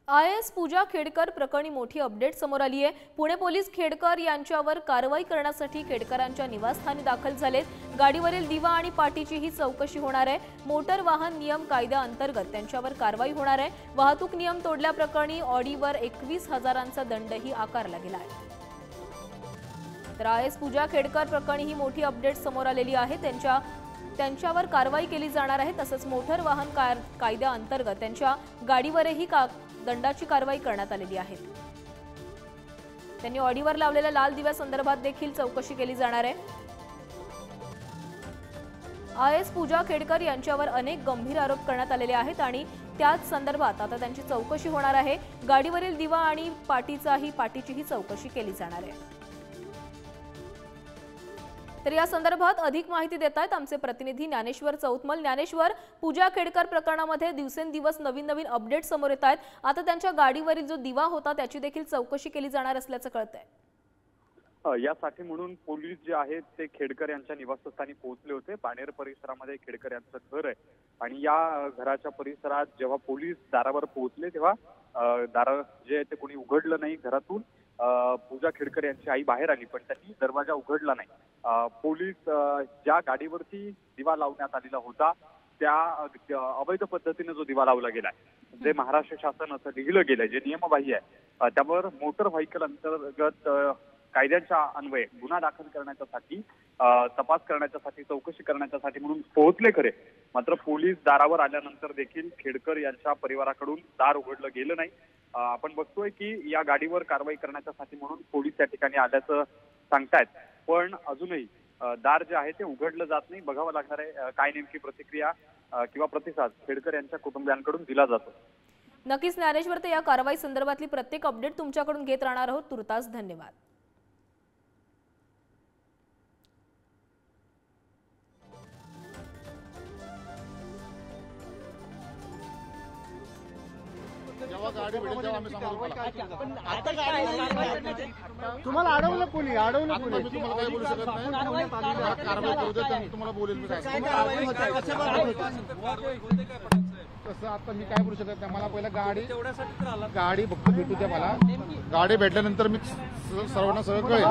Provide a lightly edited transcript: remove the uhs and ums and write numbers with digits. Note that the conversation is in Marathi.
IAS पूजा खेडकर प्रकरणी मोठी अपडेट समोर आली आहे। पुणे पोलीस खेडकर यांच्यावर कारवाई करण्यासाठी खेडकरांच्या निवासस्थानी दाखल झालेत। गाडीवरील दिवा आणि पाटीची ही चौकशी होणार आहे। मोटर वाहन नियम कायद्याअंतर्गत त्यांच्यावर कारवाई होणार आहे। वाहतूक नियम तोडल्याप्रकरणी ऑडीवर 21,000चा दंडही आकारला गेला आहे। तर IAS पूजा खेडकर प्रकरणी ही मोठी अपडेट समोर आलेली आहे। त्यांच्यावर कारवाई केली जाणार आहे। तसंच मोटर वाहन कायद्याअंतर्गत त्यांच्या गाडीवरही दंडाची कारवाई करण्यात आलेली आहे। त्यांनी ऑडीवर लावलेल्या लाल दिव्यासंदर्भात देखील चौकशी केली जाणार आहे। IAS पूजा खेडकर यांच्यावर अनेक गंभीर आरोप करण्यात आलेले आहेत आणि त्याच संदर्भात आता त्यांची चौकशी होणार आहे। गाडीवरील दिवा आणि पाटीचीही चौकशी केली जाणार आहे। तर या संदर्भात अधिक माहिती देत आहेत आमचे प्रतिनिधी ज्ञानेश्वर चौतमल। ज्ञानेश्वर, पूजा खेडकर प्रकरणामध्ये दिवसेंदिवस नवीन अपडेट समोर येत आहेत। आता त्यांच्या गाडीवरील जो दिवा होता त्याची देखील चौकशी केली जाणार असल्याचं कळतंय। यासाठी म्हणून पोलीस जे आहेत ते खेडकर यांच्या निवासस्थानी पोहोचले होते। बाणेर परिसरामध्ये खेडकर यांचं घर आहे आणि या घराच्या परिसरात जेव्हा पोलीस दारावर पोहोचले तेव्हा दार जे आहे ते कोणी उघडलं नाही। घरातून पूजा खेडकर यांची आई बाहेर आली पण त्यांनी दरवाजा उघडला नाही। पोलीस ज्या गाडीवरती दिवा लावण्यात आलेला होता त्या अवैध पद्धतीने जो दिवा लावला गेलाय, जे महाराष्ट्र शासन असं लिहिलं गेलंय, जे नियमबाह्य आहे, त्यावर मोटर व्हेकल अंतर्गत कायद्याच्या अन्वये गुन्हा दाखल करण्यासाठी तपास करण्यासाठी चौकशी करण्यासाठी म्हणून पोहोचले खरे, मात्र पोलीस दारावर आल्यानंतर देखील खेडकर यांच्या परिवाराकडून दार उघडलं गेलं नाही। आपण बघतोय की या गाडीवर कारवाई करण्यासाठी म्हणून पोलीस या ठिकाणी आल्याचं सांगतायत, पण अजूनही दार जे आहे ते उघडलं जात नाही। बघावं लागणार आहे काय नेमकी प्रतिक्रिया किंवा प्रतिसाद खेडकर यांच्या कुटुंबियांकडून दिला जातो। नक्कीच ज्ञानेश्वर, तर या कारवाई संदर्भातली प्रत्येक अपडेट तुमच्याकडून घेत राहणार आहोत। तुर्तास धन्यवाद। जेव्हा गाडी भेटेल तेव्हा आम्ही तुम्हाला अडवलं कोणी मी तुम्हाला काय बोलू शकत नाही। कारवाई करू दे, तुम्हाला बोलेल मी काय तसं आता मी काय बोलू शकत नाही। मला पहिला गाडी फक्त भेटू द्या। मला गाडी भेटल्यानंतर मी सर्वांना सगळं कळेल।